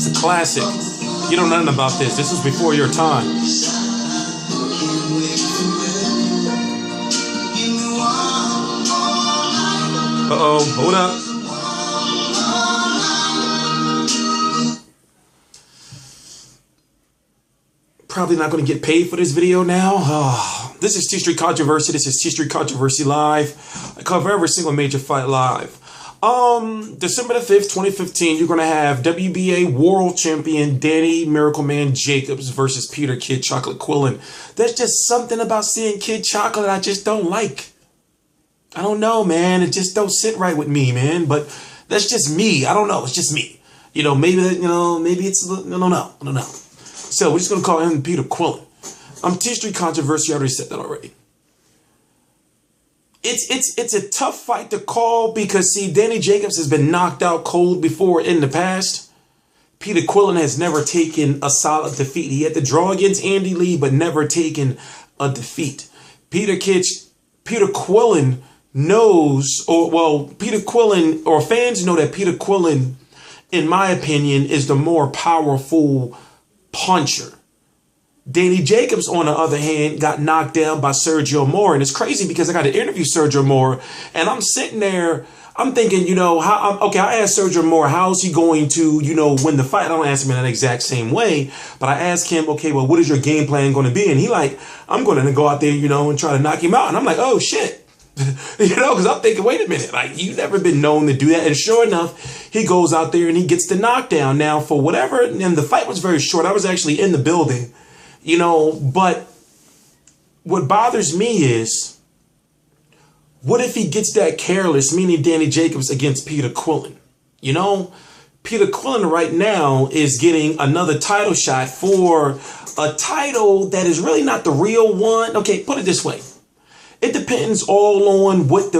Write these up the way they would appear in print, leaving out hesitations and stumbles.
It's a classic. You don't know nothing about this. This was before your time. Uh-oh, hold up. Probably not going to get paid for this video now. Oh, this is T Street Controversy. This is T Street Controversy Live. I cover every single major fight live. December the 5th, 2015, you're going to have WBA World Champion Danny Miracle Man Jacobs versus Peter Kid Chocolate Quillin. There's just something about seeing Kid Chocolate I just don't like. I don't know, man. It just don't sit right with me, man. But that's just me. I don't know. It's just me. You know, maybe it's, I don't know. So we're just going to call him Peter Quillin. T Street Controversy. I already said that already. It's a tough fight to call because, see, Danny Jacobs has been knocked out cold before in the past. Peter Quillin has never taken a solid defeat. He had to draw against Andy Lee, but never taken a defeat. Peter Quillin knows, or fans know that Peter Quillin, in my opinion, is the more powerful puncher. Danny Jacobs, on the other hand, got knocked down by Sergio Mora. And it's crazy because I got to interview Sergio Mora, and I'm sitting there, I'm thinking, I asked Sergio Mora, how's he going to, win the fight? I don't ask him in that exact same way, but I asked him, okay, well, what is your game plan going to be? And he like, I'm going to go out there, and try to knock him out. And I'm like, oh, shit. Because I'm thinking, wait a minute, like, you've never been known to do that. And sure enough, he goes out there and he gets the knockdown. Now, for whatever, and the fight was very short. I was actually in the building, but what bothers me is, what if he gets that careless, meaning Danny Jacobs against Peter Quillin? Peter Quillin right now is getting another title shot for a title that is really not the real one. Okay, put it this way. It depends all on what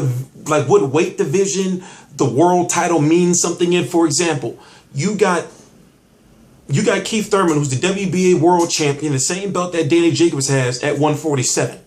weight division the world title means something in. For example, you got Keith Thurman, who's the WBA world champion, the same belt that Danny Jacobs has at 147.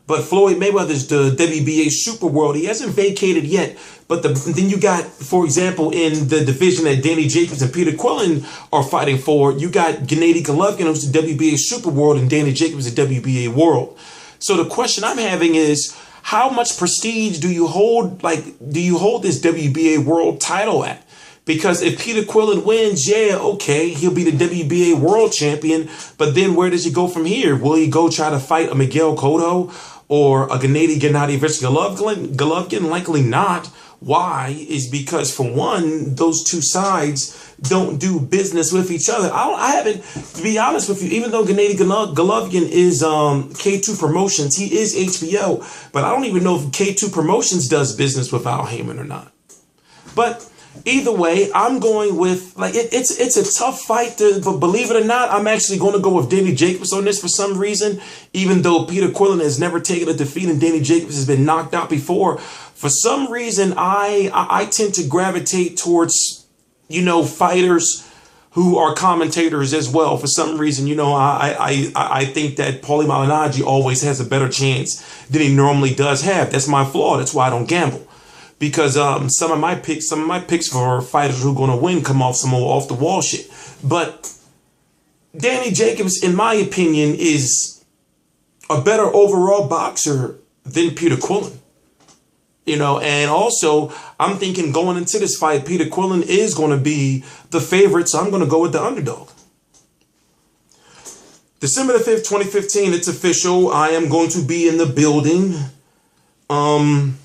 But Floyd Mayweather's the WBA super world. He hasn't vacated yet. But then you got, for example, in the division that Danny Jacobs and Peter Quillin are fighting for, you got Gennady Golovkin, who's the WBA super world, and Danny Jacobs, the WBA world. So the question I'm having is, how much prestige do you hold? Do you hold this WBA world title at? Because if Peter Quillin wins, yeah, okay, he'll be the WBA world champion. But then where does he go from here? Will he go try to fight a Miguel Cotto or a Gennady versus Golovkin? Likely not. Why? Is because, for one, those two sides don't do business with each other. I haven't, to be honest with you, even though Gennady Golovkin is K2 Promotions, he is HBO, but I don't even know if K2 Promotions does business with Al Heyman or not. But either way, I'm going with, it's a tough fight, but believe it or not, I'm actually going to go with Danny Jacobs on this for some reason, even though Peter Quillin has never taken a defeat and Danny Jacobs has been knocked out before. For some reason, I tend to gravitate towards, fighters who are commentators as well. For some reason, I think that Paulie Malignaggi always has a better chance than he normally does have. That's my flaw. That's why I don't gamble. Because some of my picks for fighters who are going to win come off some off the wall shit. But Danny Jacobs, in my opinion, is a better overall boxer than Peter Quillin. And also I'm thinking going into this fight, Peter Quillin is going to be the favorite, so I'm going to go with the underdog. December the 5th, 2015, it's official. I am going to be in the building. Going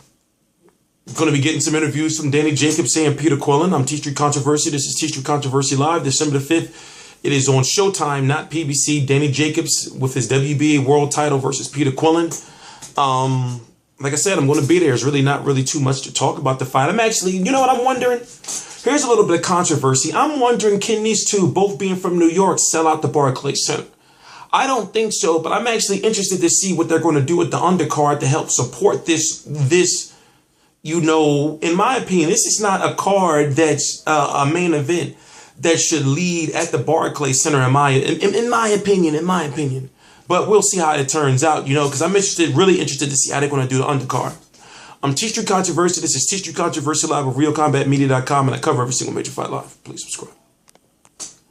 to be getting some interviews from Danny Jacobs and Peter Quillin. I'm T Street Controversy. This is T Street Controversy Live, December the 5th. It is on Showtime, not PBC. Danny Jacobs with his WBA world title versus Peter Quillin. Like I said, I'm going to be there. There's really not too much to talk about the fight. I'm actually, you know what I'm wondering? Here's a little bit of controversy. I'm wondering, can these two, both being from New York, sell out the Barclays Center? I don't think so, but I'm actually interested to see what they're going to do with the undercard to help support this. In my opinion, this is not a card that's a main event that should lead at the Barclays Center, in my opinion. But we'll see how it turns out, because I'm really interested to see how they're going to do the undercard. I'm T Street Controversy. This is T Street Controversy Live with RealCombatMedia.com, and I cover every single major fight live. Please subscribe.